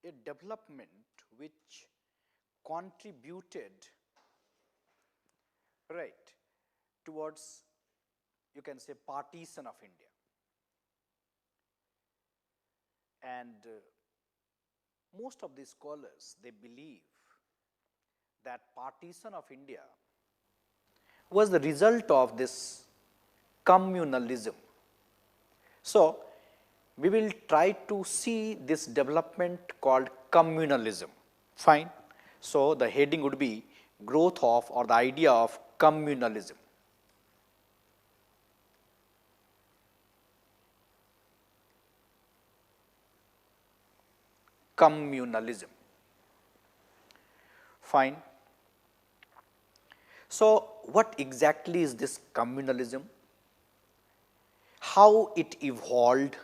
a development which contributed, right, towards, you can say, partition of India. And most of the scholars, they believe that partition of India was the result of this communalism. So, we will try to see this development called communalism. Fine. So, the heading would be growth of or the idea of communalism. Communalism. Fine. So, what exactly is this communalism? How it evolved?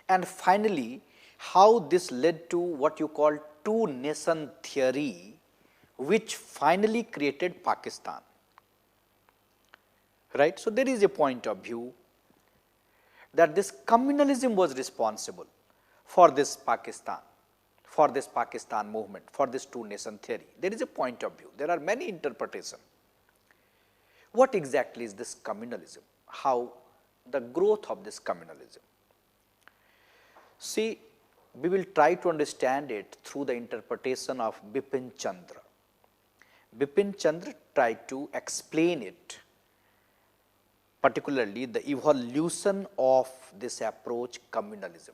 And finally, how this led to what you call two nation theory, which finally created Pakistan. Right? So, there is a point of view that this communalism was responsible for this Pakistan movement, for this two nation theory. There is a point of view. There are many interpretations. What exactly is this communalism? How the growth of this communalism? See, we will try to understand it through the interpretation of Bipin Chandra. Bipin Chandra tried to explain it, particularly the evolution of this approach, communalism.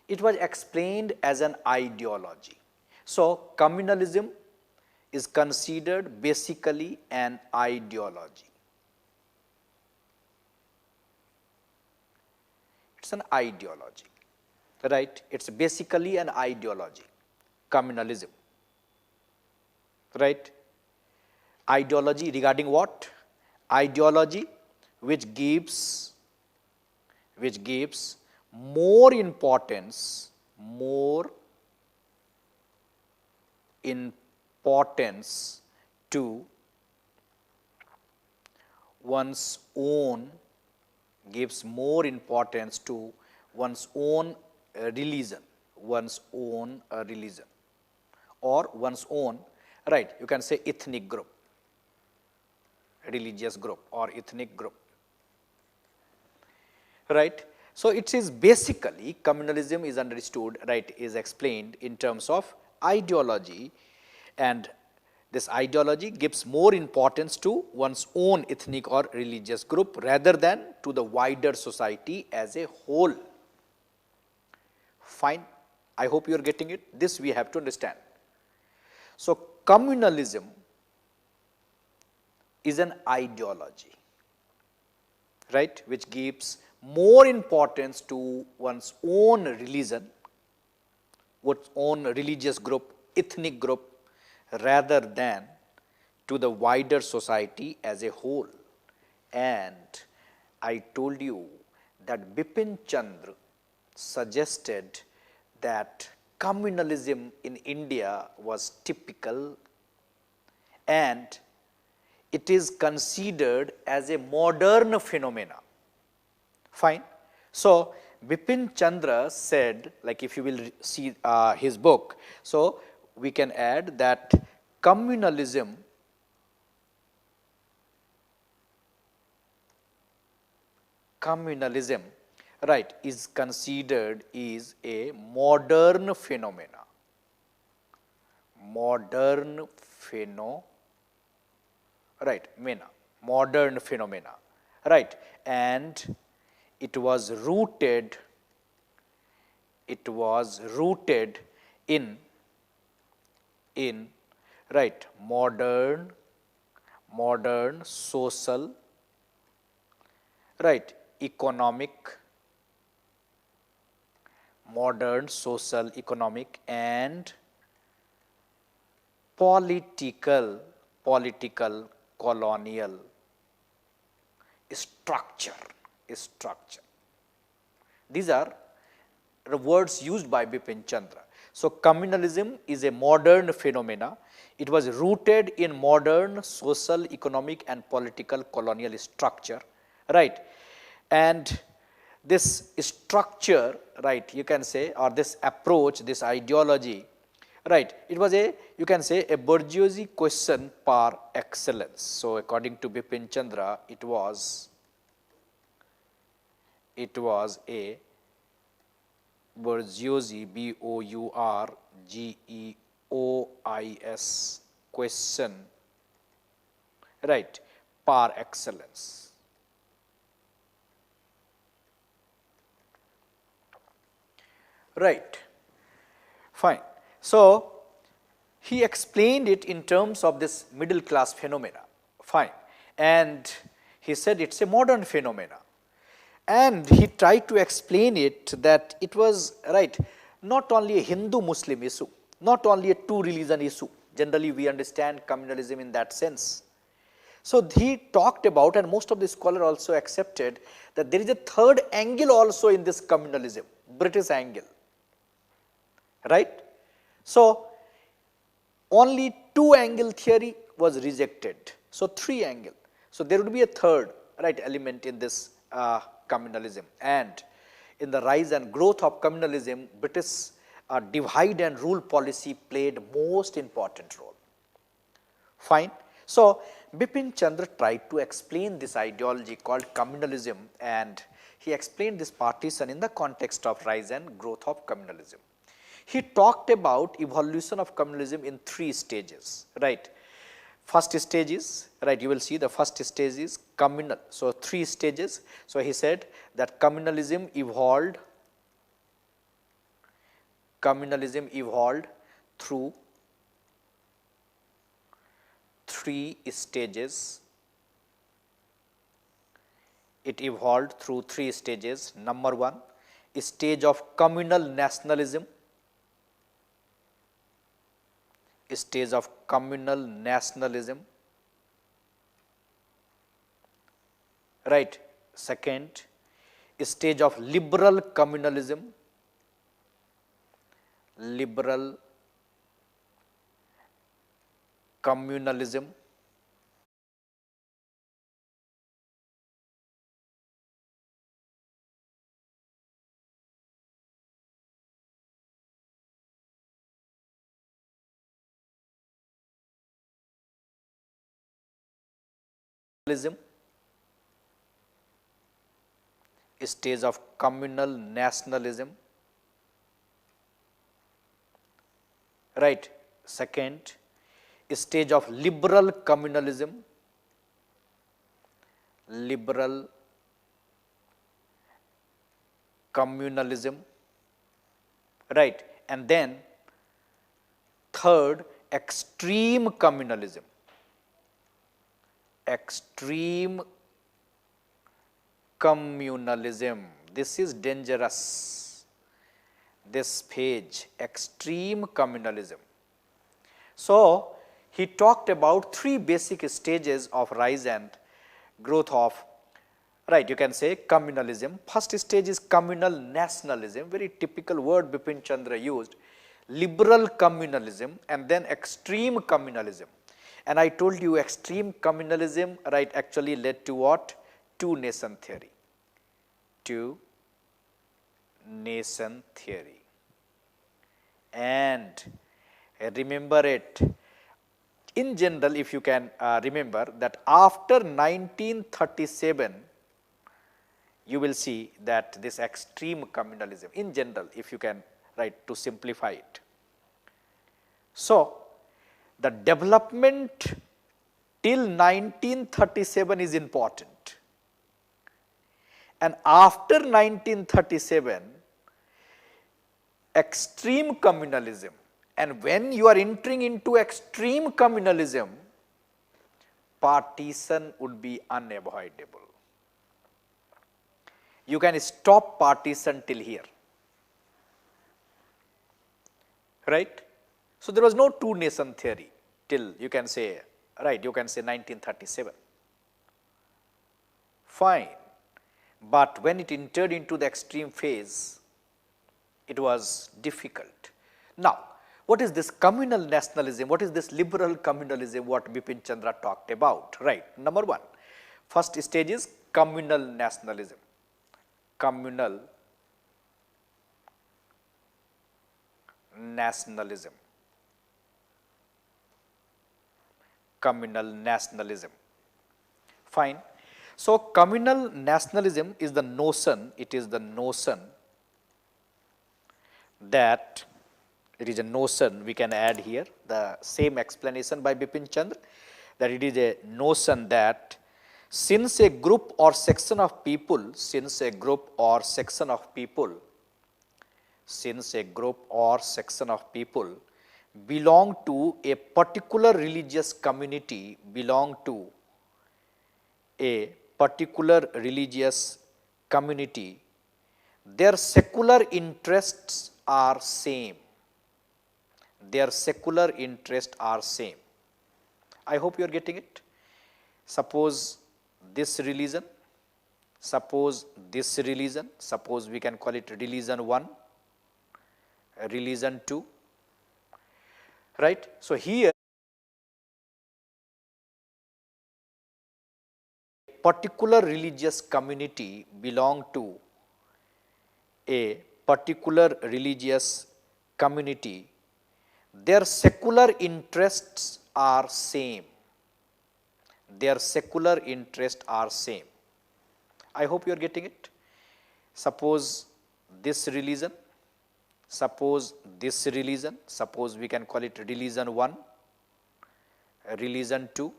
It was explained as an ideology. So, communalism is considered basically an ideology. It's an ideology, right? It's basically an ideology, communalism, right? Ideology regarding what? Ideology which gives more importance to one's own, gives more importance to one's own religion, or one's own, right, you can say ethnic group, religious group or ethnic group, right. So, it is basically communalism is understood, right, is explained in terms of ideology, and this ideology gives more importance to one's own ethnic or religious group rather than to the wider society as a whole. Fine. I hope you are getting it. This we have to understand. So, communalism is an ideology, right, which gives more importance to one's own religion, one's own religious group, ethnic group, rather than to the wider society as a whole. And I told you that Bipin Chandra suggested that communalism in India was typical and it is considered as a modern phenomena. Fine. So, Bipin Chandra said, like if you will see his book, so we can add that communalism right, is considered is a modern phenomena. Modern phenomena, right, and it was rooted in right, modern social, right, economic and political colonial structure. These are the words used by Bipin Chandra. So, communalism is a modern phenomena. It was rooted in modern social, economic and political colonial structure, right. And this structure, right, you can say, or this approach, this ideology, right, it was a, you can say, a bourgeoisie question par excellence. So, according to Bipin Chandra, it was a bourgeoisie, bourgeois question, right, par excellence. Right, fine. So, he explained it in terms of this middle class phenomena, fine, and he said it's a modern phenomena, and he tried to explain it that it was, right, not only a Hindu Muslim issue, not only a two religion issue, generally we understand communalism in that sense. So, he talked about, and most of the scholars also accepted, that there is a third angle also in this communalism, British angle, right. So, only two angle theory was rejected. So, three angle. So, there would be a third, right, element in this communalism, and in the rise and growth of communalism, British divide and rule policy played most important role. Fine. So, Bipin Chandra tried to explain this ideology called communalism, and he explained this partition in the context of rise and growth of communalism. He talked about evolution of communalism in three stages, right. First stage is, right, you will see the first stage is communal. So, three stages. So, he said that communalism evolved through three stages. It evolved through three stages. Number one, stage of communal nationalism, stage of communal nationalism, right. Second, stage of liberal communalism, stage of communal nationalism, right. Second, stage of liberal communalism, right, and then third, extreme communalism, This is dangerous, this phase, extreme communalism. So, he talked about three basic stages of rise and growth of, right, you can say communalism. First stage is communal nationalism, very typical word Bipin Chandra used, liberal communalism, and then extreme communalism. And I told you extreme communalism, right, actually led to what? Two nation theory. And remember it, in general, if you can remember that after 1937, you will see that this extreme communalism, in general, if you can, right, to simplify it. So, the development till 1937 is important, and after 1937, extreme communalism, and when you are entering into extreme communalism, partition would be unavoidable. You can stop partition till here, right. So, there was no two nation theory till, you can say, right, you can say 1937, fine, but when it entered into the extreme phase, it was difficult. Now, what is this communal nationalism? What is this liberal communalism what Bipin Chandra talked about? Right. Number one, first stage is communal nationalism. communal nationalism. Communal nationalism. Fine. So, communal nationalism is the notion, it is the notion that, it is a notion we can add here, the same explanation by Bipin Chandra, that it is a notion that since a group or section of people, since a group or section of people, since a group or section of people belong to a particular religious community, belong to a particular religious community, their secular interests are same. Their secular interests are same. I hope you are getting it. Suppose this religion, suppose this religion, suppose we can call it religion 1, religion 2, right. So, here particular religious community belong to a particular religious community, their secular interests are same. Their secular interests are same. I hope you are getting it. Suppose this religion, suppose this religion, suppose we can call it religion 1, religion 2,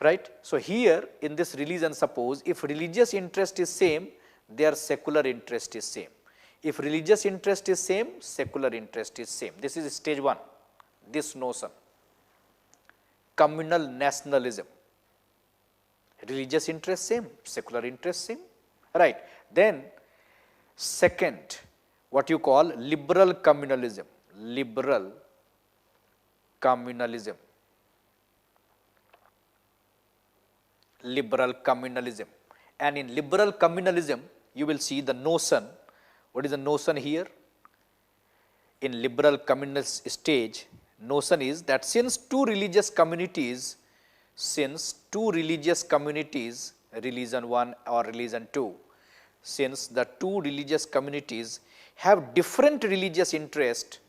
right. So, here in this religion, suppose if religious interest is same, their secular interest is same. If religious interest is same, secular interest is same. This is stage 1, this notion, communal nationalism. Religious interest same, secular interest same, right. Then second, what you call liberal communalism, liberal communalism, liberal communalism. And in liberal communalism, you will see the notion. What is the notion here? In liberal communist stage, notion is that since two religious communities, religion 1 or religion 2, since the two religious communities have different religious interest,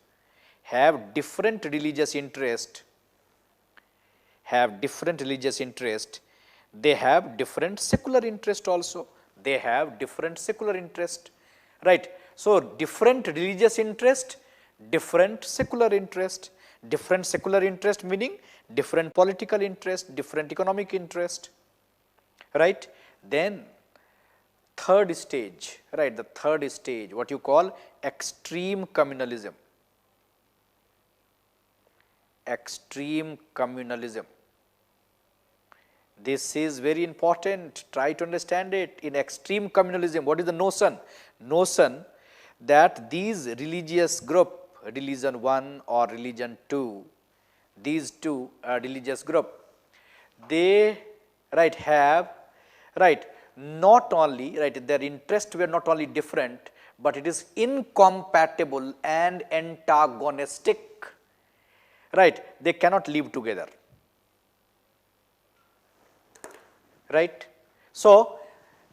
they have different secular interest also. They have different secular interest, right. So, different religious interest, different secular interest, meaning different political interest, different economic interest, right. Then third stage, right, the third stage, what you call extreme communalism, extreme communalism. This is very important, try to understand it. In extreme communalism, what is the notion? Notion that these religious group, religion 1 or religion 2, these two religious group, they, right, have, right, not only, right, their interests were not only different, but it is incompatible and antagonistic, right, they cannot live together, right. So,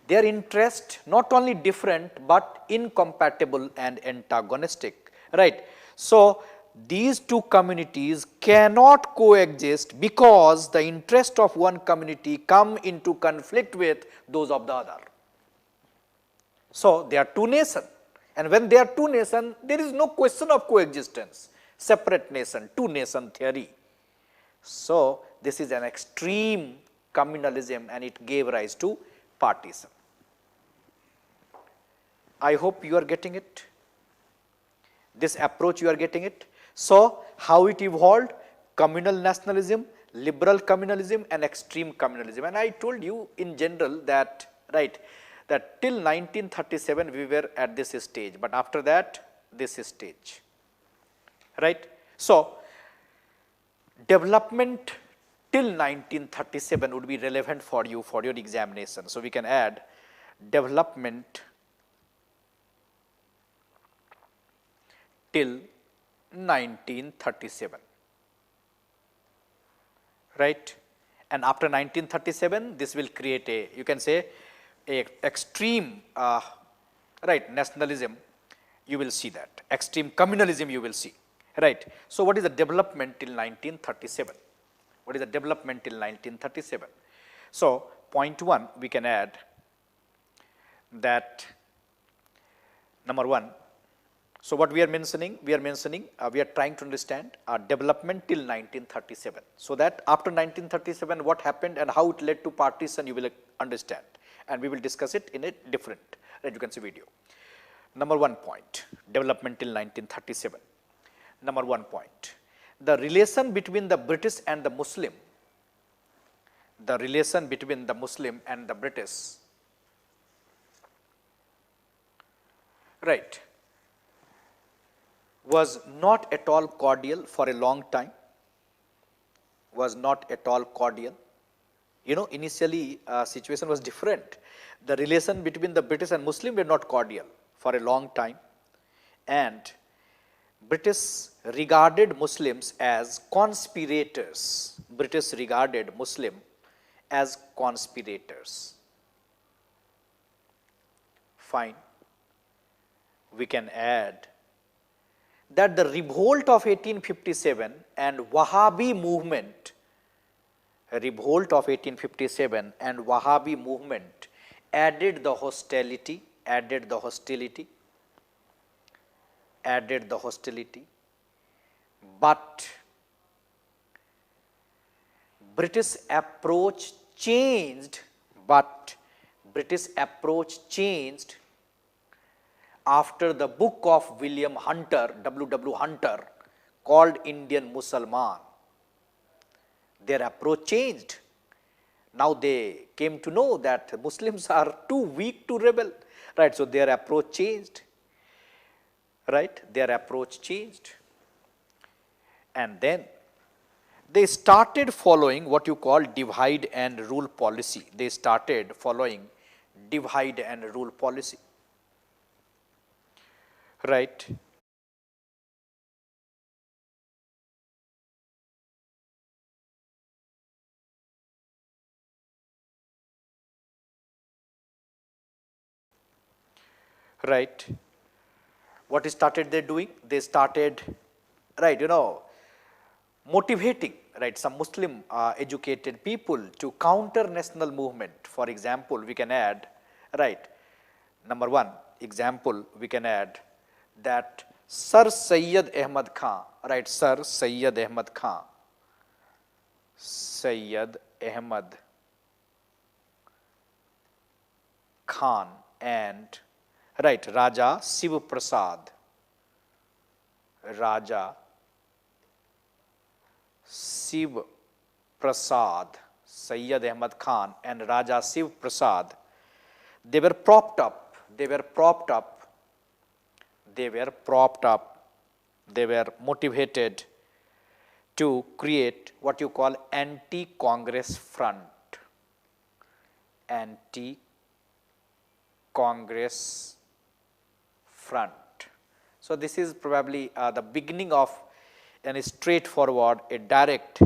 their interest not only different, but incompatible and antagonistic, right. So, these two communities cannot coexist because the interest of one community come into conflict with those of the other. So, they are two nations, and when they are two nations, there is no question of coexistence, separate nation, two nation theory. So, this is an extreme communalism and it gave rise to partition. I hope you are getting it. This approach you are getting it. So, how it evolved? Communal nationalism, liberal communalism and extreme communalism. And I told you in general that, right, that till 1937 we were at this stage, but after that this stage, right. So, development till 1937 would be relevant for you for your examination. So, we can add development till 1937, right. And after 1937, this will create a, you can say, extreme right nationalism, you will see that extreme communalism you will see, right. So what is the development till 1937? What is the development till 1937? So point 1 we can add that number 1. So what we are mentioning, we are trying to understand development till 1937. So that after 1937, what happened and how it led to partition, you will understand, and we will discuss it in a different, right, you can see video. Number 1 point, development till 1937. Number 1 point, the relation between the British and the Muslim, the relation between the Muslim and the British, right, was not at all cordial for a long time, was not at all cordial. You know, initially situation was different. The relation between the British and Muslim were not cordial for a long time, and British regarded Muslims as conspirators. British regarded Muslim as conspirators. Fine. We can add that the revolt of 1857 and Wahhabi movement, revolt of 1857 and Wahhabi movement added the hostility, but British approach changed, after the book of William Hunter, W. Hunter, called Indian Musalman. Their approach changed. Now they came to know that Muslims are too weak to rebel, right? So their approach changed, right? Their approach changed. And then they started following what you call divide and rule policy. They started following divide and rule policy. Right. Right. What started they doing? They started, right, you know, motivating, right, some Muslim educated people to counter national movement. For example, we can add, right, number 1 example, we can add that Sir Syed Ahmad Khan, right, Sir Syed Ahmad Khan, Syed Ahmad Khan and, right, Raja Shiv Prasad, Raja Shiv Prasad, Syed Ahmad Khan and Raja Shiv Prasad, they were propped up, they were motivated to create what you call anti-Congress front, anti-Congress front. So this is probably the beginning of a straightforward, a direct,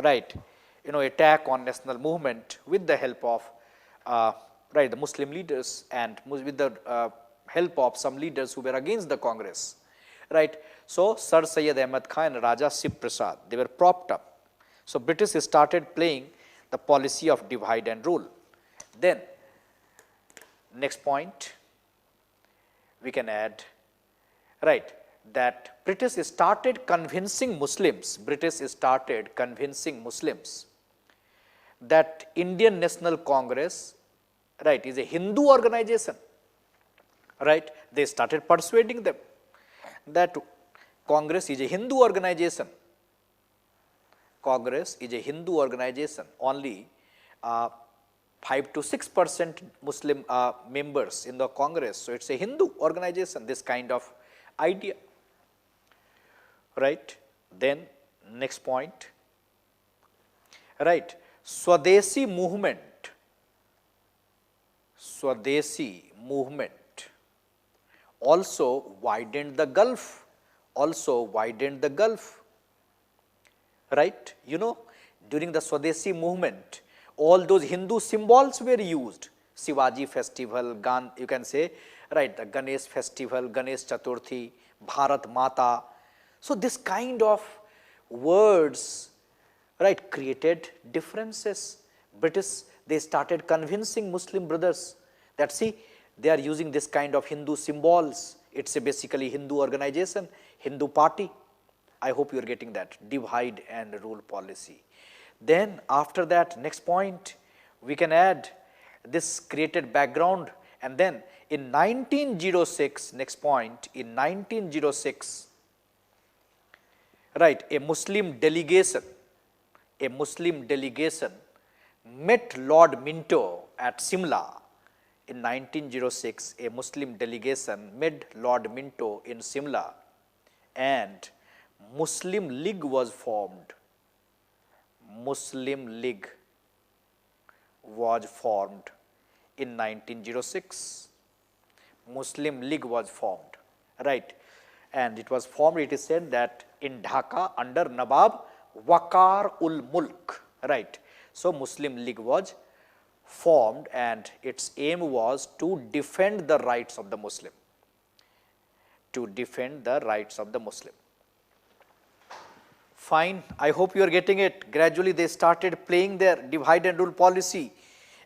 right, you know, attack on national movement with the help of right, the Muslim leaders and with the help of some leaders who were against the Congress, right. So Sir Syed Ahmad Khan and Raja Shiv Prasad, they were propped up. So British started playing the policy of divide and rule. Then next point we can add, right, that British started convincing Muslims, that Indian National Congress, right, is a Hindu organization, right. They started persuading them that Congress is a Hindu organization. Congress is a Hindu organization. Only 5 to 6% Muslim members in the Congress. So it's a Hindu organization, this kind of idea, right. Then next point, right, Swadeshi movement also widened the Gulf, right. You know, during the Swadeshi movement, all those Hindu symbols were used, Shivaji festival, you can say, right, the Ganesh festival, Ganesh Chaturthi, Bharat Mata. So this kind of words, right, created differences. British, they started convincing Muslim brothers that, see, they are using this kind of Hindu symbols. It's a basically Hindu organization, Hindu party. I hope you are getting that, divide and rule policy. Then after that, next point, we can add this created background, and then in 1906, next point, in 1906, right, a Muslim delegation met Lord Minto at Simla. In 1906, a Muslim delegation met Lord Minto in Simla, and Muslim League was formed. Muslim League was formed in 1906. Muslim League was formed, right, and it was formed, it is said that in Dhaka under Nawab Waqar ul Mulk, right. So Muslim League was formed, and its aim was to defend the rights of the Muslim, to defend the rights of the Muslim. Fine, I hope you are getting it. Gradually they started playing their divide and rule policy,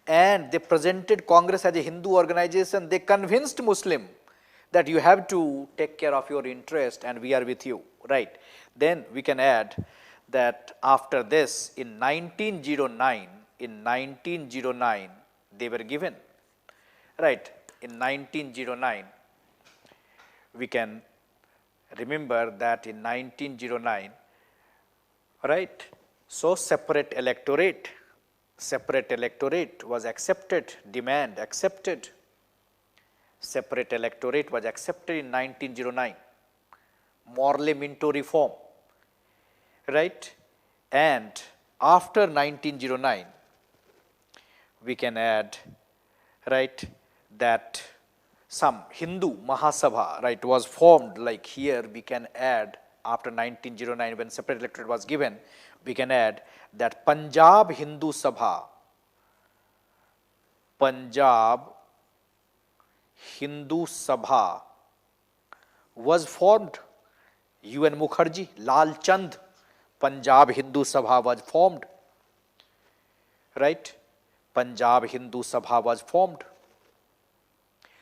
and they presented Congress as a Hindu organization. They convinced Muslim that you have to take care of your interest and we are with you, right. Then we can add that after this, in 1909, they were given, right, in 1909, we can remember that in 1909, right, so separate electorate was accepted, demand accepted, separate electorate was accepted in 1909, Morley-Minto reform, right, and after 1909, we can add, right, that some Hindu Mahasabha, right, was formed. Like here we can add, after 1909 when separate electorate was given, we can add that Punjab Hindu Sabha was formed. UN Mukherjee, Lal Chand, Punjab Hindu Sabha was formed, right, Punjab Hindu Sabha was formed.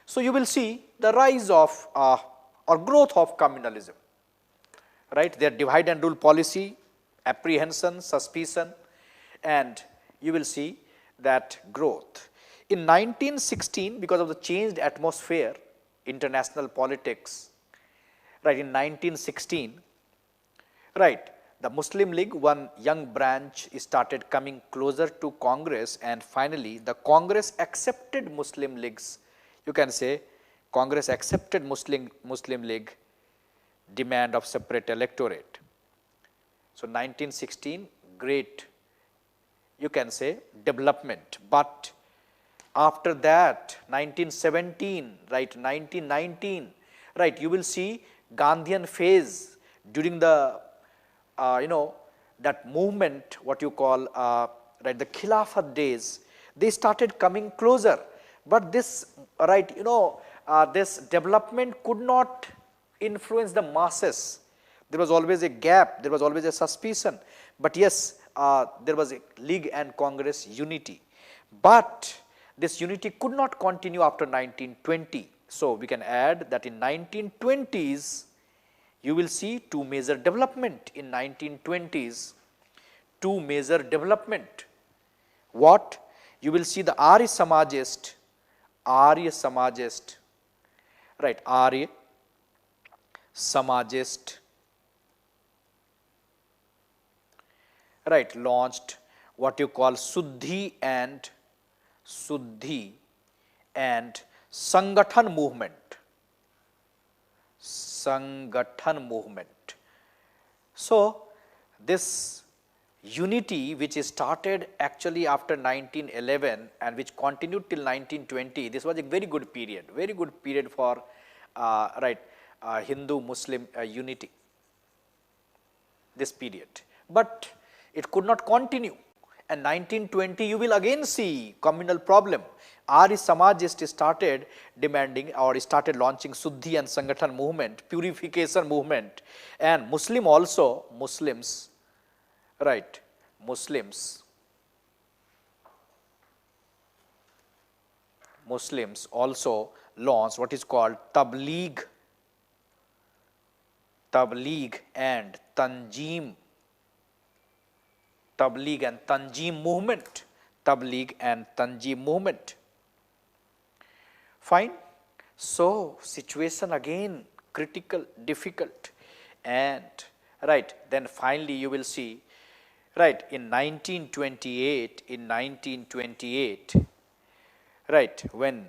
So you will see the rise of or growth of communalism, right, their divide and rule policy, apprehension, suspicion, and you will see that growth. In 1916, because of the changed atmosphere, international politics, right, in 1916, right, the Muslim League, one young branch, started coming closer to Congress, and finally the Congress accepted Muslim League's, you can say, Congress accepted Muslim League demand of separate electorate. So 1916, great, you can say, development. But after that, 1917, right, 1919, right, you will see Gandhian phase during the, that movement, what you call, right, the Khilafat days, they started coming closer. But this, right, this development could not influence the masses. There was always a gap, there was always a suspicion. But yes, there was a League and Congress unity. But this unity could not continue after 1920. So we can add that in 1920s, you will see two major development in 1920s, two major development. What? You will see the Arya Samajist, right, Arya Samajist, right, launched what you call Suddhi and Sangathan movement. So this unity which started actually after 1911 and which continued till 1920, this was a very good period for Hindu-Muslim unity, this period. But it could not continue, and 1920 you will again see communal problem. Arya Samajists started demanding or started launching Suddhi and Sangathan movement, purification movement, and Muslims, right, Muslims also launched what is called Tabligh and Tanjeem movement. Tabligh and Tanjeem movement. Fine. So, situation again critical, difficult, and right, then finally you will see, right, in 1928, right, when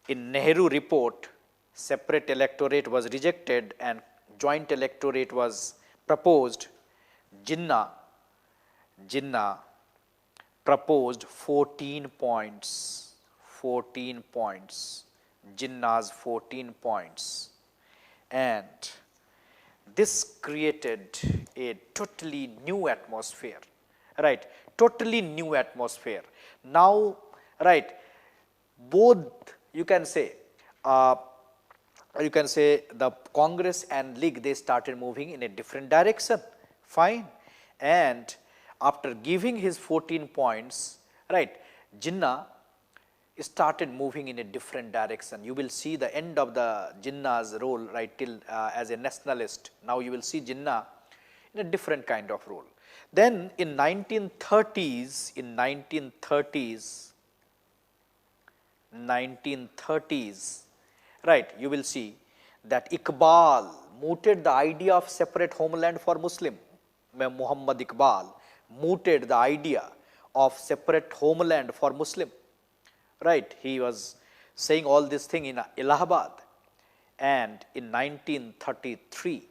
in Nehru report, separate electorate was rejected and joint electorate was proposed, Jinnah proposed 14 points, Jinnah's 14 points, and this created a totally new atmosphere, right, totally new atmosphere. Now, right, both you can say the Congress and League, they started moving in a different direction, fine, and after giving his 14 points, right, Jinnah started moving in a different direction. You will see the end of the Jinnah's role, right, till as a nationalist. Now you will see Jinnah in a different kind of role. Then in 1930s, 1930s, right, you will see that Iqbal mooted the idea of separate homeland for Muslim. Muhammad Iqbal mooted the idea of separate homeland for Muslim. Right, he was saying all this thing in Allahabad, and in 1933,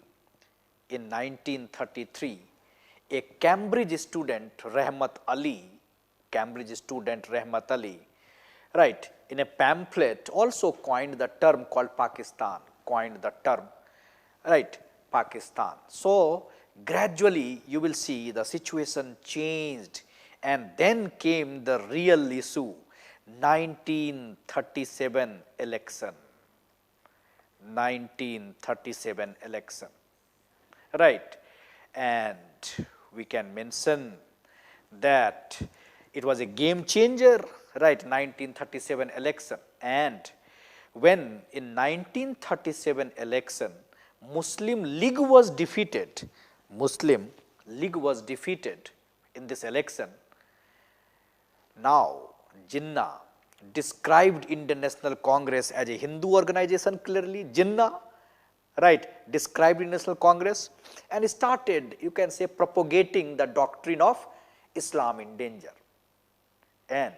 a Cambridge student Rahmat Ali, right, in a pamphlet also coined the term called Pakistan, right, Pakistan. So gradually you will see the situation changed, and then came the real issue, 1937 election, right, and we can mention that it was a game changer, right, 1937 election. And when in 1937 election Muslim League was defeated in this election, now Jinnah described Indian National Congress as a Hindu organization clearly. Jinnah, right, described Indian National Congress and started, you can say, propagating the doctrine of Islam in danger. And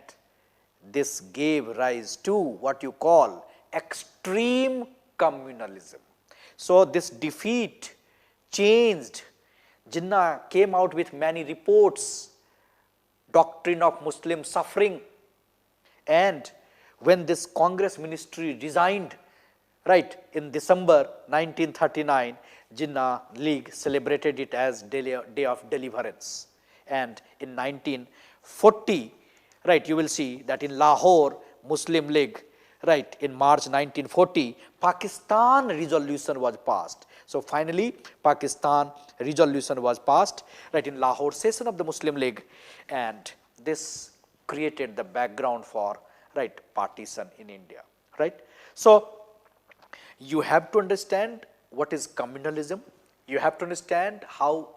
this gave rise to what you call extreme communalism. So this defeat changed. Jinnah came out with many reports, doctrine of Muslim suffering. And when this Congress ministry resigned, right, in December 1939, Jinnah League celebrated it as Day of Deliverance. And in 1940, right, you will see that in Lahore, Muslim League, right, in March 1940, Pakistan resolution was passed. So finally, Pakistan resolution was passed, right, in Lahore session of the Muslim League, and this created the background for, right, partition in India, right. So you have to understand what is communalism. You have to understand how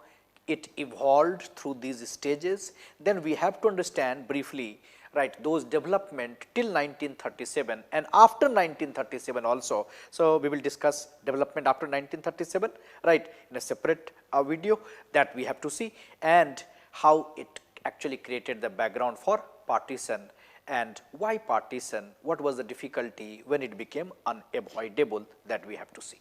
it evolved through these stages. Then we have to understand briefly, right, those development till 1937 and after 1937 also. So we will discuss development after 1937, right, in a separate video that we have to see, and how it actually created the background for partition, and why partition, what was the difficulty when it became unavoidable, that we have to see.